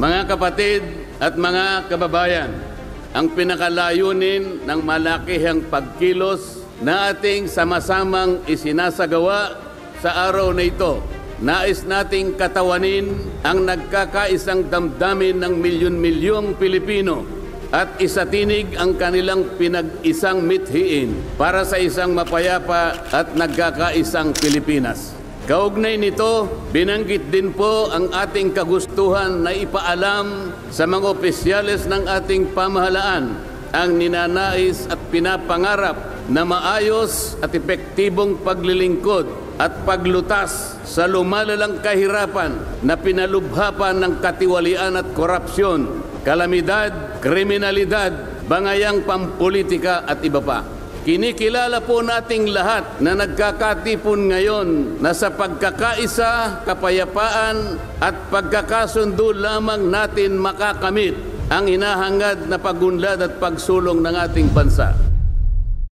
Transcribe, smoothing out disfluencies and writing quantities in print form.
Mga kapatid at mga kababayan, ang pinakalayunin ng malakihang pagkilos na ating sama-samang isinasagawa sa araw na ito, nais nating katawanin ang nagkakaisang damdamin ng milyon-milyong Pilipino at isatinig ang kanilang pinag-isang mithiin para sa isang mapayapa at nagkakaisang Pilipinas. Kaugnay nito, binanggit din po ang ating kagustuhan na ipaalam sa mga opisyales ng ating pamahalaan ang ninanais at pinapangarap na maayos at epektibong paglilingkod at paglutas sa lumalalang kahirapan na pinalubhapan ng katiwalian at korupsyon, kalamidad, kriminalidad, bangayang pampolitika at iba pa. Kinikilala po nating lahat na nagkakatipon ngayon na sa pagkakaisa, kapayapaan at pagkakasundo lamang natin makakamit ang hinahangad na pagunlad at pagsulong ng ating bansa.